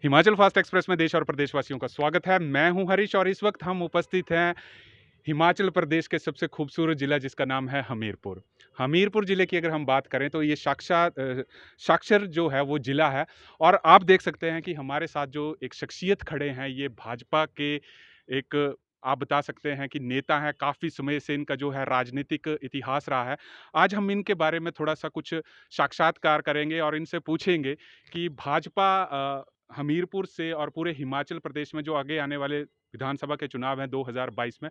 Himachal fast express में देश और प्रदेशवासियों का स्वागत है। मैं हूं हरीश और इस वक्त हम उपस्थित हैं हिमाचल प्रदेश के सबसे खूबसूरत ज़िला जिसका नाम है हमीरपुर। हमीरपुर ज़िले की अगर हम बात करें तो ये साक्षर जो है वो ज़िला है। और आप देख सकते हैं कि हमारे साथ जो एक शख्सियत खड़े हैं ये भाजपा के एक आप बता सकते हैं कि नेता हैं। काफ़ी समय से इनका जो है राजनीतिक इतिहास रहा है। आज हम इनके बारे में थोड़ा-सा कुछ साक्षात्कार करेंगे और इनसे पूछेंगे कि भाजपा हमीरपुर से और पूरे हिमाचल प्रदेश में जो आगे आने वाले विधानसभा के चुनाव हैं 2022 में,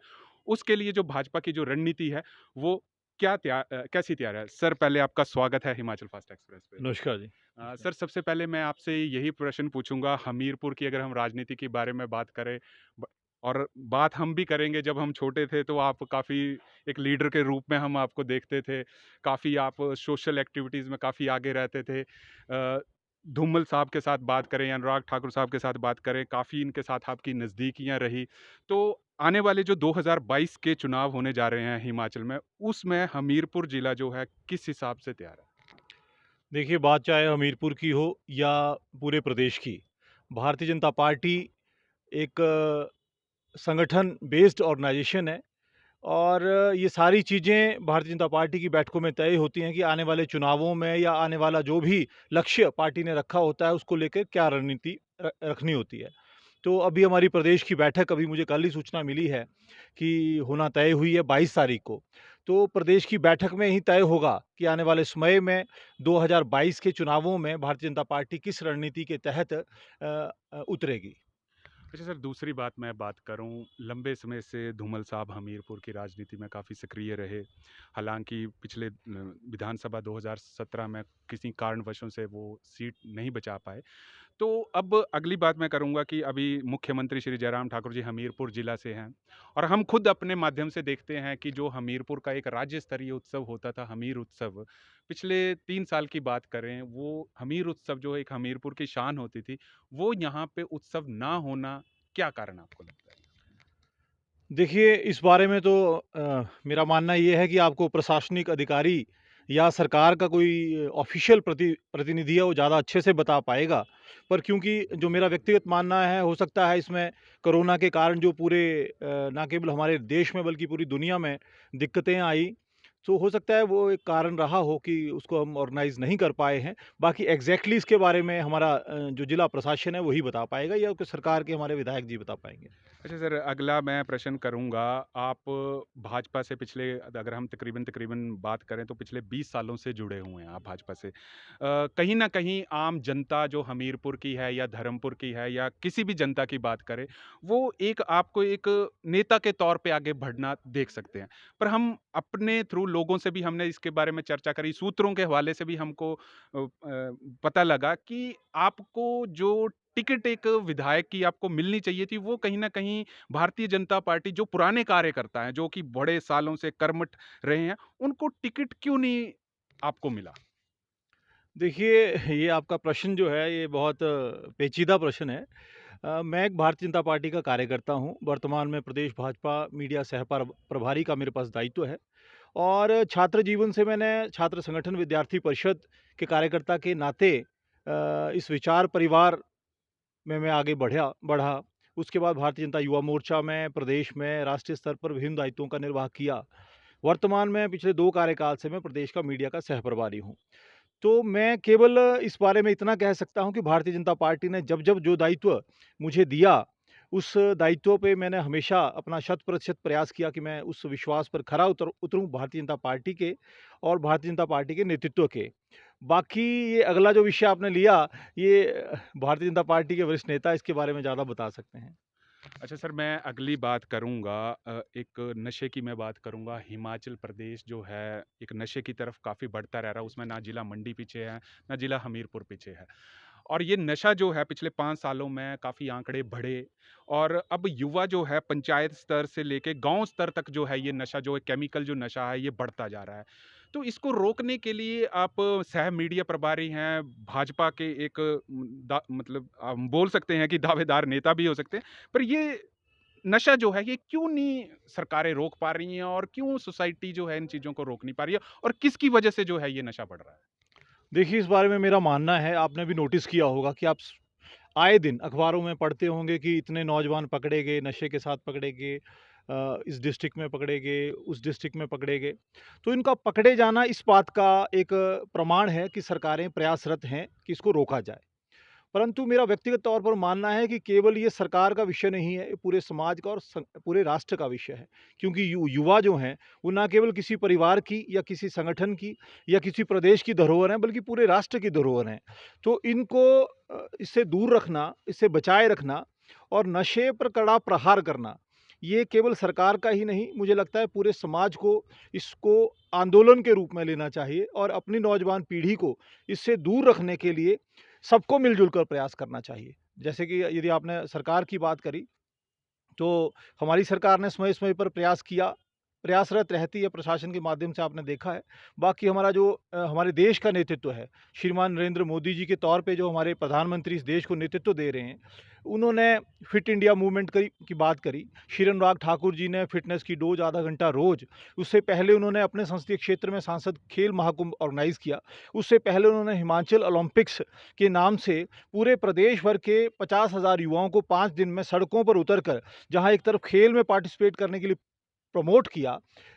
उसके लिए जो भाजपा की जो रणनीति है, वो कैसी तैयार है? सर पहले आपका स्वागत है हिमाचल फास्ट एक्सप्रेस पे। नमस्कार जी, नमस्कार। सर सबसे पहले मैं आपसे यही प्रश्न पूछूँगा, हमीरपुर की अगर हम राजनीति के बारे में बात करें ब और बात हम भी करेंगे जब हम छोटे थे तो आप काफ़ी एक लीडर के रूप में हम आपको देखते थे। काफ़ी आप सोशल एक्टिविटीज़ में काफ़ी आगे रहते थे। धूमल साहब के साथ बात करें या अनुराग ठाकुर साहब के साथ बात करें, काफ़ी इनके साथ आपकी नज़दीकियाँ रही। तो आने वाले जो 2022 के चुनाव होने जा रहे हैं हिमाचल में, उसमें हमीरपुर ज़िला जो है किस हिसाब से तैयार है? देखिए, बात चाहे हमीरपुर की हो या पूरे प्रदेश की, भारतीय जनता पार्टी एक संगठन बेस्ड ऑर्गेनाइजेशन है और ये सारी चीज़ें भारतीय जनता पार्टी की बैठकों में तय होती हैं कि आने वाले चुनावों में या आने वाला जो भी लक्ष्य पार्टी ने रखा होता है, उसको लेकर क्या रणनीति रखनी होती है। तो अभी हमारी प्रदेश की बैठक अभी मुझे कल ही सूचना मिली है कि होना तय हुई है 22 तारीख को। तो प्रदेश की बैठक में ही तय होगा कि आने वाले समय में 2022 के चुनावों में भारतीय जनता पार्टी किस रणनीति के तहत उतरेगी। अच्छा सर, दूसरी बात करूं, लंबे समय से धूमल साहब हमीरपुर की राजनीति में काफ़ी सक्रिय रहे। हालांकि पिछले विधानसभा 2017 में किसी कारणवशों से वो सीट नहीं बचा पाए। तो अब अगली बात मैं करूंगा कि अभी मुख्यमंत्री श्री जयराम ठाकुर जी हमीरपुर जिला से हैं और हम खुद अपने माध्यम से देखते हैं कि जो हमीरपुर का एक राज्य स्तरीय उत्सव होता था, हमीर उत्सव, पिछले 3 साल की बात करें, वो हमीर उत्सव जो एक हमीरपुर की शान होती थी, वो यहाँ पे उत्सव ना होना, क्या कारण आपको लगता है? देखिए, इस बारे में तो मेरा मानना ये है कि आपको प्रशासनिक अधिकारी या सरकार का कोई ऑफ़िशियल प्रतिनिधि है, वो ज़्यादा अच्छे से बता पाएगा। पर क्योंकि जो मेरा व्यक्तिगत मानना है, हो सकता है इसमें कोरोना के कारण जो पूरे ना केवल हमारे देश में बल्कि पूरी दुनिया में दिक्कतें आई, तो हो सकता है वो एक कारण रहा हो कि उसको हम ऑर्गनाइज़ नहीं कर पाए हैं। बाकी एग्ज़ैक्टली इसके बारे में हमारा जो जिला प्रशासन है, वही बता पाएगा या कोई सरकार के हमारे विधायक जी बता पाएँगे। अच्छा सर, अगला मैं प्रश्न करूँगा, आप भाजपा से पिछले अगर हम तकरीबन बात करें तो पिछले 20 सालों से जुड़े हुए हैं आप भाजपा से। कहीं न कहीं आम जनता जो हमीरपुर की है या धर्मपुर की है या किसी भी जनता की बात करें, वो एक आपको एक नेता के तौर पे आगे बढ़ना देख सकते हैं। पर हम अपने थ्रू लोगों से भी हमने इसके बारे में चर्चा करी, सूत्रों के हवाले से भी हमको पता लगा कि आपको जो टिकट एक विधायक की आपको मिलनी चाहिए थी, वो कहीं न कहीं भारतीय जनता पार्टी जो पुराने कार्यकर्ता हैं, जो कि बड़े सालों से कर्मठ रहे हैं, उनको टिकट क्यों नहीं आपको मिला? देखिए, ये आपका प्रश्न जो है ये बहुत पेचीदा प्रश्न है। मैं एक भारतीय जनता पार्टी का कार्यकर्ता हूँ। वर्तमान में प्रदेश भाजपा मीडिया प्रभारी का मेरे पास दायित्व है और छात्र जीवन से मैंने छात्र संगठन विद्यार्थी परिषद के कार्यकर्ता के नाते इस विचार परिवार में मैं आगे बढ़ा बढ़ा। उसके बाद भारतीय जनता युवा मोर्चा में, प्रदेश में, राष्ट्रीय स्तर पर विभिन्न दायित्वों का निर्वाह किया। वर्तमान में पिछले 2 कार्यकाल से मैं प्रदेश का मीडिया का सह-प्रभारी हूँ। तो मैं केवल इस बारे में इतना कह सकता हूँ कि भारतीय जनता पार्टी ने जब-जब जो दायित्व मुझे दिया, उस दायित्व पे मैंने हमेशा अपना शत प्रतिशत प्रयास किया कि मैं उस विश्वास पर खरा उतरूँ भारतीय जनता पार्टी के और भारतीय जनता पार्टी के नेतृत्व के। बाकी ये अगला जो विषय आपने लिया, ये भारतीय जनता पार्टी के वरिष्ठ नेता इसके बारे में ज़्यादा बता सकते हैं। अच्छा सर, मैं अगली बात करूँगा एक नशे की मैं बात करूँगा। हिमाचल प्रदेश जो है, एक नशे की तरफ काफ़ी बढ़ता रह रहा है, उसमें ना जिला मंडी पीछे है, ना जिला हमीरपुर पीछे है। और ये नशा जो है पिछले 5 सालों में काफ़ी आंकड़े बढ़े और अब युवा जो है पंचायत स्तर से लेके गाँव स्तर तक जो है ये नशा जो है केमिकल जो नशा है ये बढ़ता जा रहा है। तो इसको रोकने के लिए आप सह मीडिया प्रभारी हैं, भाजपा के एक मतलब हम बोल सकते हैं कि दावेदार नेता भी हो सकते हैं। पर ये नशा जो है ये क्यों नहीं सरकारें रोक पा रही हैं और क्यों सोसाइटी जो है इन चीज़ों को रोक नहीं पा रही है और किसकी वजह से जो है ये नशा बढ़ रहा है? देखिए, इस बारे में मेरा मानना है, आपने भी नोटिस किया होगा कि आए दिन अखबारों में पढ़ते होंगे कि इतने नौजवान पकड़े गए, नशे के साथ पकड़े गए, इस डिस्ट्रिक्ट में पकड़े गए, उस डिस्ट्रिक्ट में पकड़े गए। तो इनका पकड़े जाना इस बात का एक प्रमाण है कि सरकारें प्रयासरत हैं कि इसको रोका जाए। परंतु मेरा व्यक्तिगत तौर पर मानना है कि केवल ये सरकार का विषय नहीं है, ये पूरे समाज का और पूरे राष्ट्र का विषय है। क्योंकि युवा जो हैं, वो ना केवल किसी परिवार की या किसी संगठन की या किसी प्रदेश की धरोहर हैं, बल्कि पूरे राष्ट्र की धरोहर हैं। तो इनको इससे दूर रखना, इससे बचाए रखना और नशे पर कड़ा प्रहार करना, ये केवल सरकार का ही नहीं, मुझे लगता है पूरे समाज को इसको आंदोलन के रूप में लेना चाहिए और अपनी नौजवान पीढ़ी को इससे दूर रखने के लिए सबको मिलजुल कर प्रयास करना चाहिए। जैसे कि यदि आपने सरकार की बात करी, तो हमारी सरकार ने समय-समय पर प्रयास किया, प्रयासरत रहती है प्रशासन के माध्यम से आपने देखा है। बाकी हमारा जो हमारे देश का नेतृत्व है, श्रीमान नरेंद्र मोदी जी के तौर पे जो हमारे प्रधानमंत्री इस देश को नेतृत्व दे रहे हैं, उन्होंने फिट इंडिया मूवमेंट की बात करी। श्री अनुराग ठाकुर जी ने फिटनेस की डोज़ आधा घंटा रोज़, उससे पहले उन्होंने अपने संसदीय क्षेत्र में सांसद खेल महाकुंभ ऑर्गेनाइज़ किया। उससे पहले उन्होंने हिमाचल ओलंपिक्स के नाम से पूरे प्रदेश भर के 50,000 युवाओं को 5 दिन में सड़कों पर उतर कर, जहाँ एक तरफ खेल में पार्टिसिपेट करने के लिए प्रमोट किया,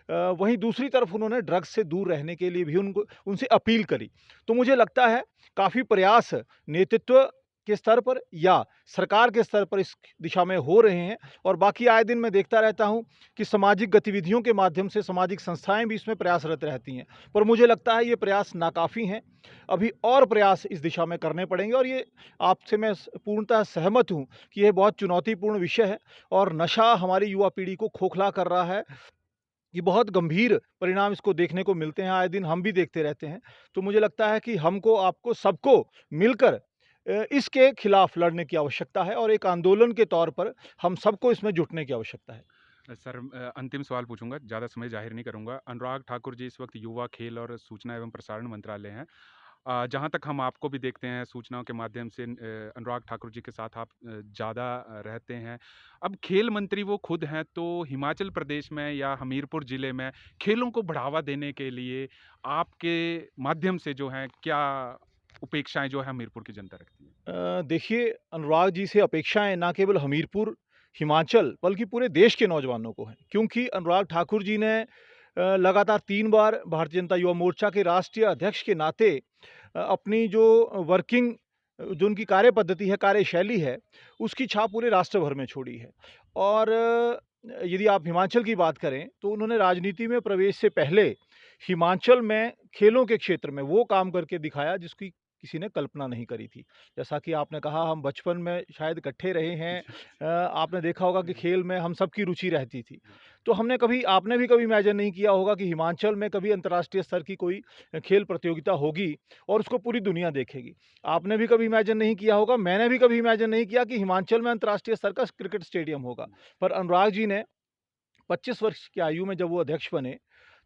वहीं दूसरी तरफ उन्होंने ड्रग्स से दूर रहने के लिए भी उनको उनसे अपील करी। तो मुझे लगता है काफ़ी प्रयास नेतृत्व के स्तर पर या सरकार के स्तर पर इस दिशा में हो रहे हैं और बाकी आए दिन मैं देखता रहता हूँ कि सामाजिक गतिविधियों के माध्यम से सामाजिक संस्थाएँ भी इसमें प्रयासरत रहती हैं। पर मुझे लगता है ये प्रयास नाकाफ़ी हैं। अभी और प्रयास इस दिशा में करने पड़ेंगे और ये आपसे मैं पूर्णतः सहमत हूँ कि ये बहुत चुनौतीपूर्ण विषय है और नशा हमारी युवा पीढ़ी को खोखला कर रहा है। ये बहुत गंभीर परिणाम इसको देखने को मिलते हैं, आए दिन हम भी देखते रहते हैं। तो मुझे लगता है कि हमको, आपको, सबको मिलकर इसके खिलाफ लड़ने की आवश्यकता है और एक आंदोलन के तौर पर हम सबको इसमें जुटने की आवश्यकता है। सर अंतिम सवाल पूछूंगा, ज़्यादा समय जाहिर नहीं करूंगा। अनुराग ठाकुर जी इस वक्त युवा खेल और सूचना एवं प्रसारण मंत्रालय हैं। जहाँ तक हम आपको भी देखते हैं सूचनाओं के माध्यम से अनुराग ठाकुर जी के साथ आप ज़्यादा रहते हैं। अब खेल मंत्री वो खुद हैं, तो हिमाचल प्रदेश में या हमीरपुर ज़िले में खेलों को बढ़ावा देने के लिए आपके माध्यम से जो हैं क्या उपेक्षाएँ जो है हमीरपुर की जनता रखती है? देखिए, अनुराग जी से अपेक्षाएँ ना केवल हमीरपुर, हिमाचल बल्कि पूरे देश के नौजवानों को हैं। क्योंकि अनुराग ठाकुर जी ने लगातार 3 बार भारतीय जनता युवा मोर्चा के राष्ट्रीय अध्यक्ष के नाते अपनी जो वर्किंग जो उनकी कार्यपद्धति है, कार्यशैली है, उसकी छाप पूरे राष्ट्र भर में छोड़ी है। और यदि आप हिमाचल की बात करें, तो उन्होंने राजनीति में प्रवेश से पहले हिमाचल में खेलों के क्षेत्र में वो काम करके दिखाया जिसकी किसी ने कल्पना नहीं करी थी। जैसा कि आपने कहा, हम बचपन में शायद इकट्ठे रहे हैं। आपने देखा होगा कि खेल में हम सबकी रुचि रहती थी। तो आपने भी कभी इमेजिन नहीं किया होगा कि हिमाचल में कभी अंतर्राष्ट्रीय स्तर की कोई खेल प्रतियोगिता होगी और उसको पूरी दुनिया देखेगी। आपने भी कभी इमेजिन नहीं किया होगा, मैंने भी कभी इमेजिन नहीं किया कि हिमाचल में अंतर्राष्ट्रीय स्तर का क्रिकेट स्टेडियम होगा। पर अनुराग जी ने 25 वर्ष की आयु में जब वो अध्यक्ष बने,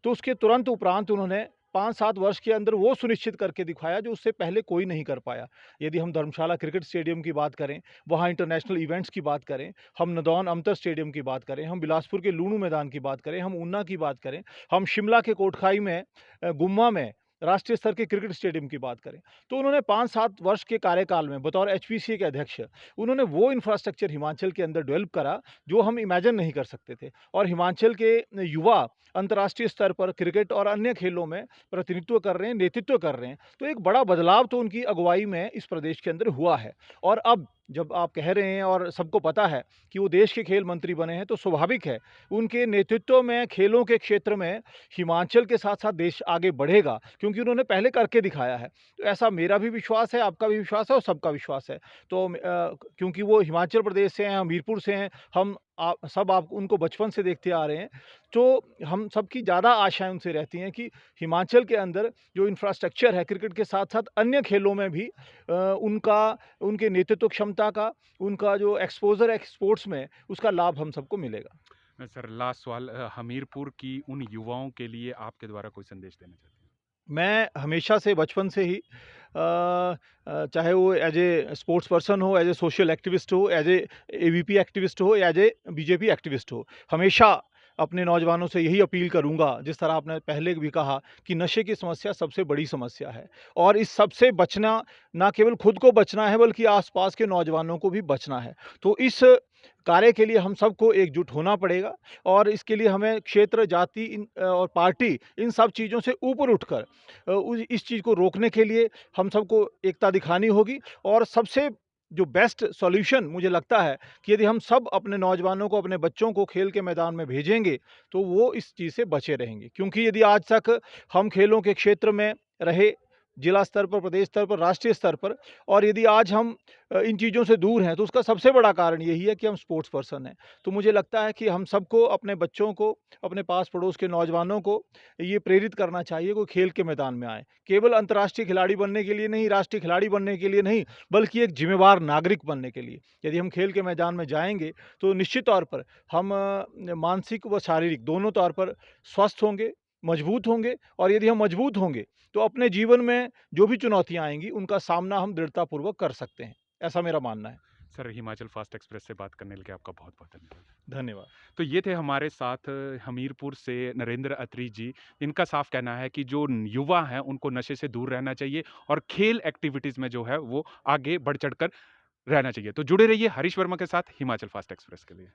तो उसके तुरंत उपरांत उन्होंने 5-7 वर्ष के अंदर वो सुनिश्चित करके दिखाया जो उससे पहले कोई नहीं कर पाया। यदि हम धर्मशाला क्रिकेट स्टेडियम की बात करें, वहाँ इंटरनेशनल इवेंट्स की बात करें, हम नदौन अमतर स्टेडियम की बात करें, हम बिलासपुर के लूणू मैदान की बात करें, हम ऊना की बात करें, हम शिमला के कोटखाई में गुम्मा में राष्ट्रीय स्तर के क्रिकेट स्टेडियम की बात करें, तो उन्होंने 5-7 वर्ष के कार्यकाल में बतौर एचपीसीए के अध्यक्ष, उन्होंने वो इंफ्रास्ट्रक्चर हिमाचल के अंदर डेवलप करा, जो हम इमेजिन नहीं कर सकते थे। और हिमाचल के युवा अंतर्राष्ट्रीय स्तर पर क्रिकेट और अन्य खेलों में प्रतिनिधित्व कर रहे हैं, नेतृत्व कर रहे हैं। तो एक बड़ा बदलाव तो उनकी अगुवाई में इस प्रदेश के अंदर हुआ है। और अब जब आप कह रहे हैं और सबको पता है कि वो देश के खेल मंत्री बने हैं, तो स्वाभाविक है, उनके नेतृत्व में खेलों के क्षेत्र में हिमाचल के साथ-साथ देश आगे बढ़ेगा, क्योंकि उन्होंने पहले करके दिखाया है। तो ऐसा मेरा भी विश्वास है, आपका भी विश्वास है और सबका विश्वास है। तो क्योंकि वो हिमाचल प्रदेश से हैं, हमीरपुर से हैं, हम आप उनको बचपन से देखते आ रहे हैं, तो हम सबकी ज़्यादा आशाएँ उनसे रहती हैं कि हिमाचल के अंदर जो इंफ्रास्ट्रक्चर है क्रिकेट के साथ-साथ अन्य खेलों में भी उनके नेतृत्व क्षमता का, उनका जो एक्सपोज़र है स्पोर्ट्स में, उसका लाभ हम सबको मिलेगा। सर लास्ट सवाल, हमीरपुर की उन युवाओं के लिए आपके द्वारा कोई संदेश देना चाहते हैं? मैं हमेशा से बचपन से ही चाहे वो एज ए स्पोर्ट्स पर्सन हो, एज ए सोशल एक्टिविस्ट हो, एज ए एबीपी एक्टिविस्ट हो, एज ए बीजेपी एक्टिविस्ट हो, हमेशा अपने नौजवानों से यही अपील करूँगा, जिस तरह आपने पहले भी कहा कि नशे की समस्या सबसे बड़ी समस्या है और इस सबसे बचना, ना केवल खुद को बचना है बल्कि आस-पास के नौजवानों को भी बचना है। तो इस कार्य के लिए हम सबको एकजुट होना पड़ेगा और इसके लिए हमें क्षेत्र, जाति और पार्टी इन सब चीज़ों से ऊपर उठकर इस चीज़ को रोकने के लिए हम सबको एकता दिखानी होगी और सबसे जो बेस्ट सॉल्यूशन मुझे लगता है कि यदि हम सब अपने नौजवानों को, अपने बच्चों को खेल के मैदान में भेजेंगे, तो वो इस चीज़ से बचे रहेंगे। क्योंकि यदि आज तक हम खेलों के क्षेत्र में रहे, जिला स्तर पर, प्रदेश स्तर पर, राष्ट्रीय स्तर पर और यदि आज हम इन चीज़ों से दूर हैं, तो उसका सबसे बड़ा कारण यही है कि हम स्पोर्ट्स पर्सन हैं। तो मुझे लगता है कि हम सबको अपने बच्चों को, अपने पास-पड़ोस के नौजवानों को ये प्रेरित करना चाहिए कि वो खेल के मैदान में आएँ। केवल अंतर्राष्ट्रीय खिलाड़ी बनने के लिए नहीं, राष्ट्रीय खिलाड़ी बनने के लिए नहीं, बल्कि एक ज़िम्मेवार नागरिक बनने के लिए। यदि हम खेल के मैदान में जाएँगे, तो निश्चित तौर पर हम मानसिक व शारीरिक दोनों तौर पर स्वस्थ होंगे, मजबूत होंगे और यदि हम मजबूत होंगे, तो अपने जीवन में जो भी चुनौतियाँ आएँगी, उनका सामना हम दृढ़तापूर्वक कर सकते हैं। ऐसा मेरा मानना है। सर, हिमाचल फास्ट एक्सप्रेस से बात करने के लिए आपका बहुत-बहुत धन्यवाद। धन्यवाद। तो ये थे हमारे साथ हमीरपुर से नरेंद्र अत्री जी। इनका साफ कहना है कि जो युवा हैं, उनको नशे से दूर रहना चाहिए और खेल एक्टिविटीज़ में जो है, वो आगे बढ़-चढ़ कर रहना चाहिए। तो जुड़े रहिए हरीश वर्मा के साथ हिमाचल फास्ट एक्सप्रेस के लिए।